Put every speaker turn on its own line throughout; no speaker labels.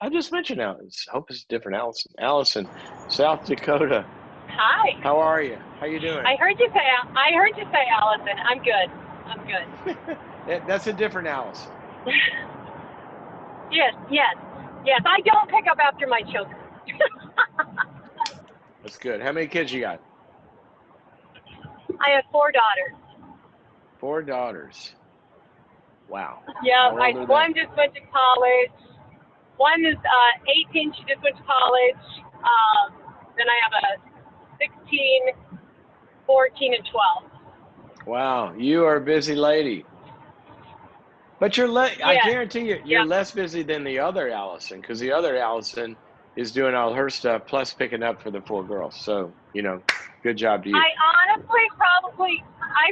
I just mentioned Alice. Hope it's a different Allison. Allison, South Dakota.
Hi.
How are you? How you doing?
I heard you say Allison. I'm good. I'm good.
That's a different Allison.
Yes. I don't pick up after my children.
That's good. How many kids you got?
I have 4 daughters.
4 daughters. Wow.
Yeah,
How old are
one
they?
just went to college. One is 18. She just went to college. Then I have a 16, 14, and 12.
Wow, you are a busy lady. But I
Yes.
guarantee you're
Yep.
less busy than the other Allison, because the other Allison is doing all her stuff plus picking up for the 4 girls. So, good job to you.
I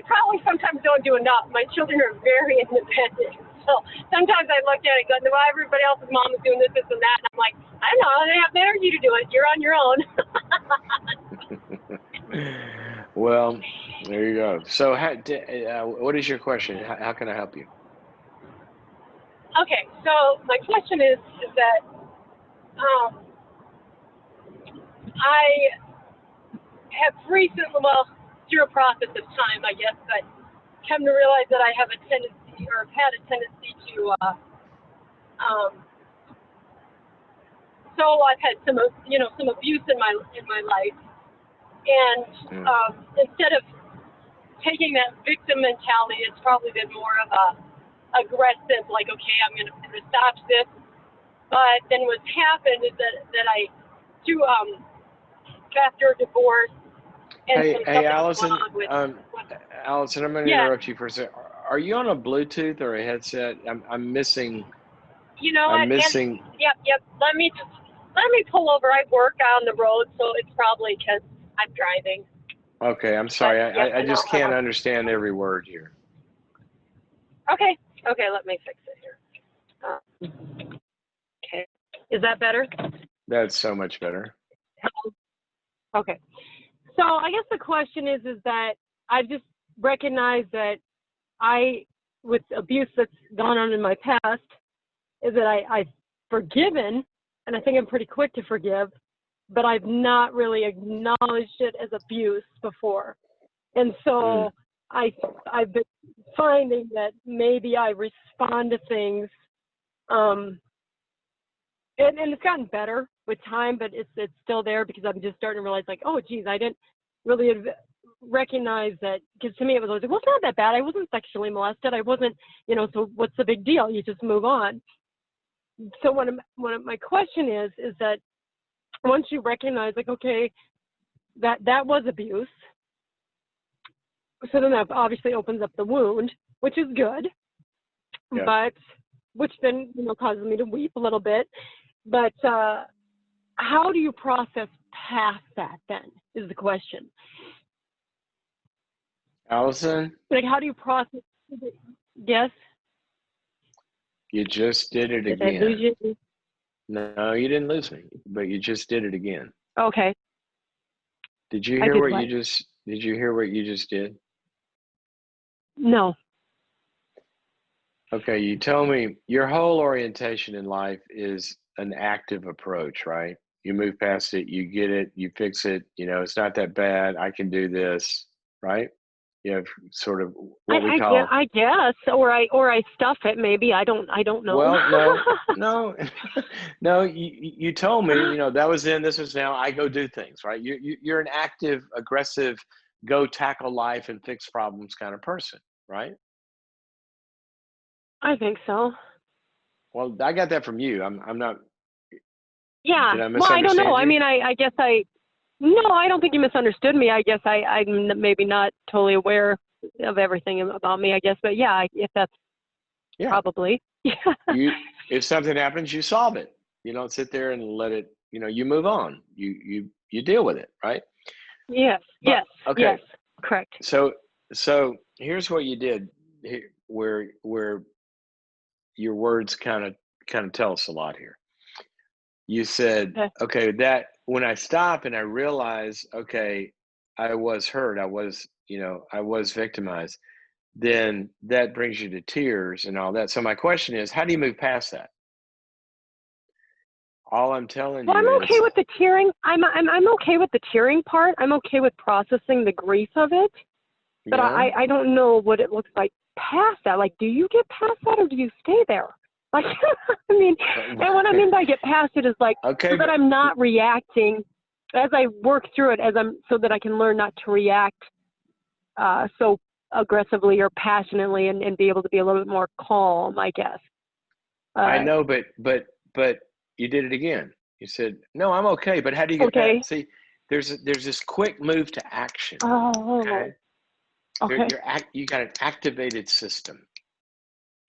probably sometimes don't do enough. My children are very independent. So sometimes I look at it and go, well, everybody else's mom is doing this, this, and that. And I'm like, I don't know, they have the energy to do it. You're on your own.
Well, there you go. So, what is your question? How can I help you?
Okay, so my question is that I have recently, through a process of time, I guess, but come to realize that I have a tendency, or have had a tendency to, so I've had some abuse in my life, and instead of taking that victim mentality, it's probably been more of a aggressive, like, okay, I'm going to stop this. But then what's happened is that I, through after a divorce, and
Hey, Allison. Allison, I'm going to interrupt you for a second. Are you on a Bluetooth or a headset? I'm missing.
You know
I'm
what?
missing.
Yep. Let me pull over. I work on the road, so it's probably because I'm driving.
Okay, I'm sorry.
But,
I just can't understand every word here.
Okay, let me fix it here. Okay, is that better?
That's so much better.
Okay, so I guess the question is that I've just recognized that with abuse that's gone on in my past, is that I've forgiven, and I think I'm pretty quick to forgive, but I've not really acknowledged it as abuse before. And so I've been finding that maybe I respond to things, and it's gotten better with time, but it's still there because I'm just starting to realize, like, oh, geez, I didn't really recognize that, because to me it was always, well, it's not that bad. I wasn't sexually molested. I wasn't, so what's the big deal? You just move on. So one of my question is that once you recognize, like, okay, that was abuse, so then that obviously opens up the wound, which is good, but which then causes me to weep a little bit. But how do you process past that? Then is the question.
Allison,
like, how do you process it? Yes.
You just did it again.
Did I lose you?
No, you didn't lose me, but you just did it again.
Okay.
Did you hear what you just? Did you hear what you just did?
No.
Okay, you told me your whole orientation in life is an active approach, right? You move past it, you get it, you fix it. It's not that bad. I can do this, right? You have sort of what we call.
I guess, or I stuff it. Maybe I don't know.
Well, no. You told me, that was then, this is now. I go do things, right? You're an active, aggressive, go tackle life and fix problems kind of person, right?
I think so.
Well, I got that from you. I'm not.
Yeah.
Did I misunderstand
well, I don't know.
you?
I mean, I guess no, I don't think you misunderstood me. I guess I'm maybe not totally aware of everything about me, I guess. But yeah, if that's probably.
If something happens, you solve it. You don't sit there and let it, you move on. You deal with it, right?
Yes. Yes.
Okay.
Yes. Correct.
So here's what you did where your words kind of tell us a lot here. You said, okay, that when I stop and I realize, okay, I was hurt, I was victimized, then that brings you to tears and all that. So my question is, how do you move past that? All I'm telling
Well, I'm
you
okay
is,
with the tearing. I'm okay with the tearing part. I'm okay with processing the grief of it. But
yeah,
I don't know what it looks like past that. Like, do you get past that or do you stay there? Like, I mean, and what I mean by get past it is like,
okay,
so that
but
I'm not reacting as I work through it, so that I can learn not to react so aggressively or passionately, and be able to be a little bit more calm, I guess.
I
Uh,
know, but you did it again. You said, no, I'm okay, but how do you get back?
okay.
See, there's this quick move to action.
Oh,
Okay.
okay.
You got an activated system.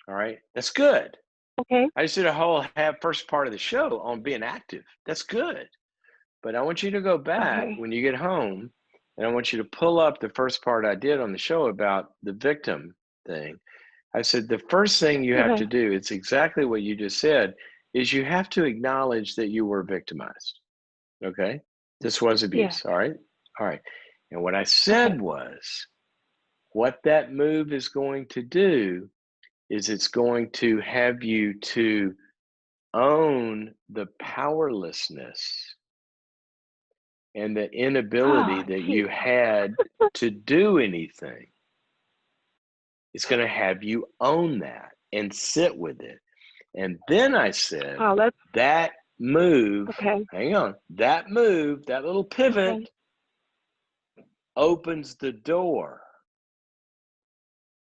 All right. That's good.
Okay.
I just did a whole first part of the show on being active. That's good. But I want you to go back
Okay.
when you get home, and I want you to pull up the first part I did on the show about the victim thing. I said, the first thing you have to
Okay.
do, it's exactly what you just said, is you have to acknowledge that you were victimized. Okay. This was
Yeah.
abuse. All right. All right. And what I
Okay.
said was, what that move is going to do is it's going to have you to own the powerlessness and the inability
Oh,
that
geez.
you had to do anything. It's going to have you own that and sit with it. And then I said,
Oh, that's
that move,
okay.
hang on, that move, that little pivot
Okay.
opens the door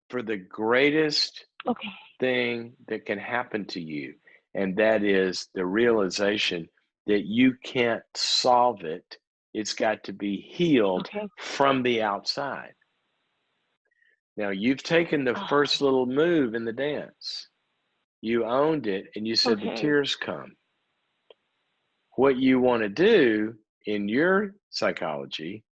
for the greatest
Okay.
thing that can happen to you. And that is the realization that you can't solve it. It's got to be healed
Okay.
from the outside. Now, you've taken the
Oh,
first little move in the dance. You owned it and you said the
okay.
tears come. What you want to do in your psychology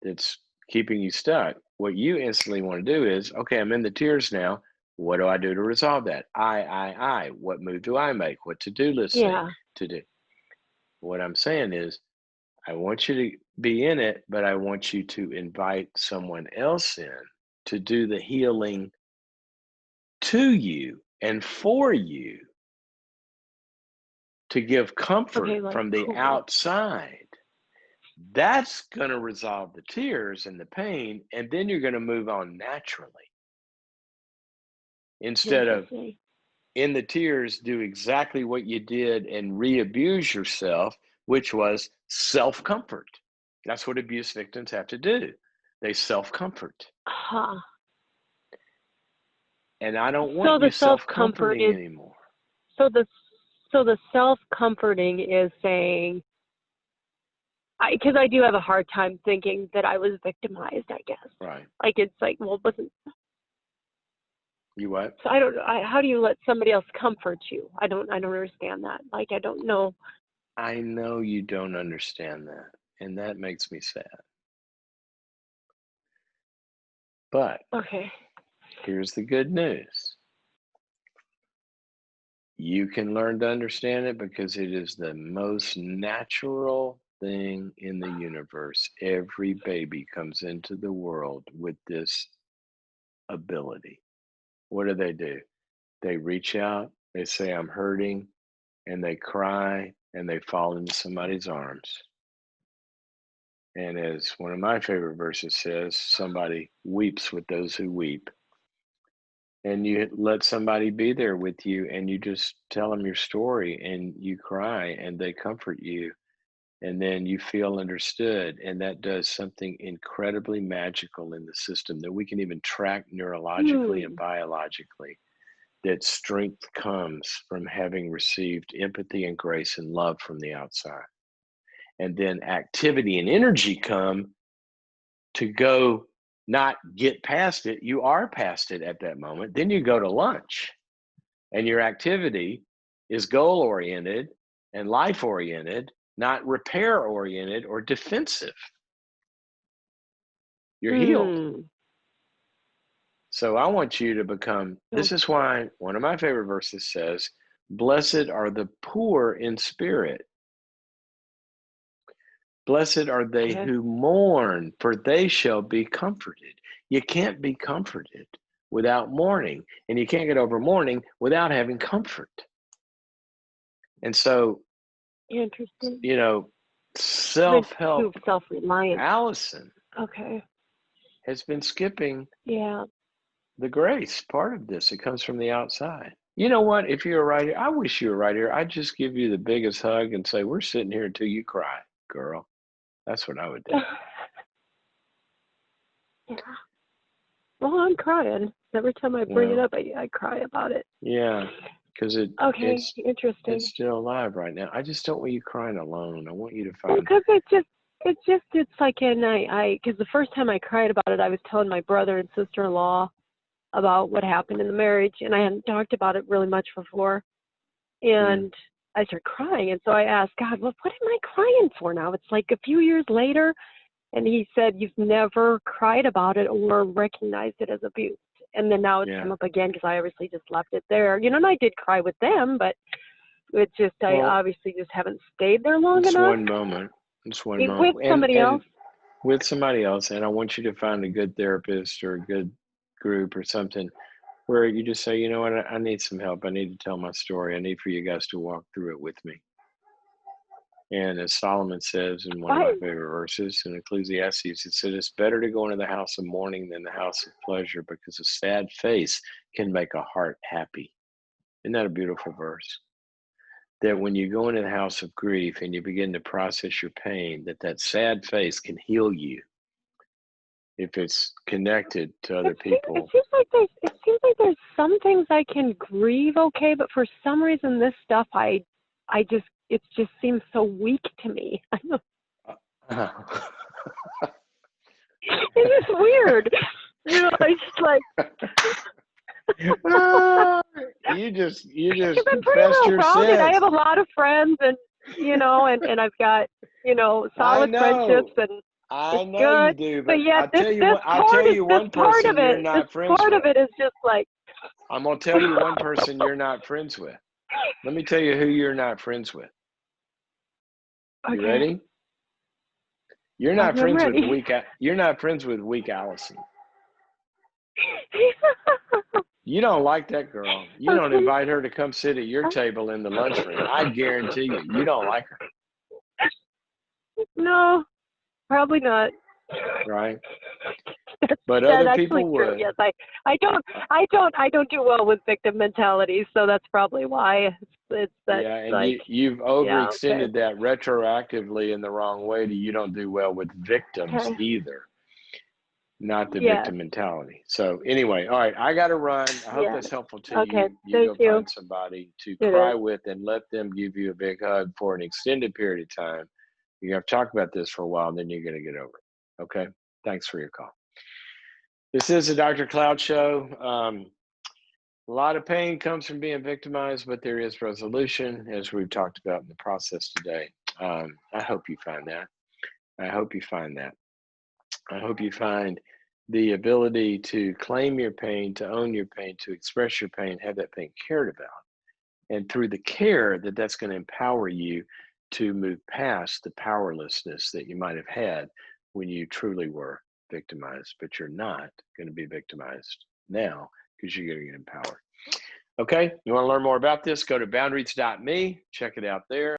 that's keeping you stuck, what you instantly want to do is, okay, I'm in the tears now. What do I do to resolve that? I. What move do I make? What to-do list thing
Yeah.
to do? What I'm saying is, I want you to be in it, but I want you to invite someone else in to do the healing to you and for you, to give comfort
Okay. Like,
from the
cool.
outside. That's going to resolve the tears and the pain, and then you're going to move on naturally. Instead of
Interesting.
in the tears, do exactly what you did and re-abuse yourself, which was self-comfort. That's what abuse victims have to do. They self-comfort.
Huh.
And I don't
So
want you
the self-comfort
self-comforting
is
anymore.
so the so the self-comforting is saying, because I do have a hard time thinking that I was victimized, I guess.
Right.
Like, it's like, well, wasn't,
You what?
so I don't, how do you let somebody else comfort you? I don't understand that. Like, I don't know.
I know you don't understand that, and that makes me sad. But
Okay.
here's the good news. You can learn to understand it because it is the most natural thing in the universe. Every baby comes into the world with this ability. What do? They reach out, they say, I'm hurting, and they cry and they fall into somebody's arms. And as one of my favorite verses says, somebody weeps with those who weep. And you let somebody be there with you and you just tell them your story and you cry and they comfort you and then you feel understood, and that does something incredibly magical in the system that we can even track neurologically and
Hmm.
biologically, that strength comes from having received empathy and grace and love from the outside. And then activity and energy come to go, not get past it. You are past it at that moment. Then you go to lunch and your activity is goal oriented and life oriented, not repair oriented or defensive. You're healed.
Hmm.
So I want you to become, this is why one of my favorite verses says, blessed are the poor in spirit. Blessed are they
Okay.
who mourn, for they shall be comforted. You can't be comforted without mourning, and you can't get over mourning without having comfort. And so,
Interesting.
you know, self-help
Self-reliance.
Alison
Okay.
has been skipping
Yeah.
the grace part of this. It comes from the outside. You know what? If you were right here, I wish you were right here. I'd just give you the biggest hug and say, we're sitting here until you cry, girl. That's what I would do.
Yeah. Well, I'm crying. Every time I bring it up, I cry about it.
Yeah, because
Okay, interesting.
it's still alive right now. I just don't want you crying alone. I want you to find.
Because it's like, and because the first time I cried about it, I was telling my brother and sister-in-law about what happened in the marriage, and I hadn't talked about it really much before. And I started crying, and so I asked God, well, what am I crying for now? It's like a few years later, and he said, you've never cried about it or recognized it as abuse. And then now it's come up again because I obviously just left it there. You know, and I did cry with them, but it's just, I obviously just haven't stayed there long enough.
It's one moment. It's one moment.
With somebody else.
With somebody else. And I want you to find a good therapist or a good group or something where you just say, you know what, I need some help. I need to tell my story. I need for you guys to walk through it with me. And as Solomon says in one of my favorite verses in Ecclesiastes, it said, it's better to go into the house of mourning than the house of pleasure, because a sad face can make a heart happy. Isn't that a beautiful verse? That when you go into the house of grief and you begin to process your pain, that sad face can heal you if it's connected to other people.
It seems like there's some things I can grieve okay, but for some reason this stuff it just seems so weak to me. It's just weird. You know, I just like
you just
I'm pretty
confessed your
well-rounded.
sins.
I have a lot of friends, and you know, and I've got, you know, solid friendships, and
I know
good.
you do,
but yet
I'll tell you one person you're not friends with.
Part of it is just like,
I'm gonna tell you one person you're not friends with. Let me tell you who you're not friends with. You ready? You're not friends with weak Alison. You don't like that girl. You don't invite her to come sit at your table in the lunchroom. I guarantee you don't like her.
No, probably not.
Right? But other people would.
Yes, I don't do well with victim mentality, so that's probably why it's that.
Yeah, and
like,
you've overextended that retroactively in the wrong way to you don't do well with victims either. Not the victim mentality. So anyway, all right, I got to run. I hope that's helpful to you. You go find somebody to cry with and let them give you a big hug for an extended period of time. You have to talk about this for a while, and then you're going to get over it. Okay? Thanks for your call. This is the Dr. Cloud Show. A lot of pain comes from being victimized, but there is resolution, as we've talked about in the process today. I hope you find that. I hope you find that. I hope you find the ability to claim your pain, to own your pain, to express your pain, have that pain cared about. And through the care, that's going to empower you to move past the powerlessness that you might have had when you truly were victimized, but you're not going to be victimized now because you're going to get empowered. Okay, you want to learn more about this? Go to boundaries.me, check it out there.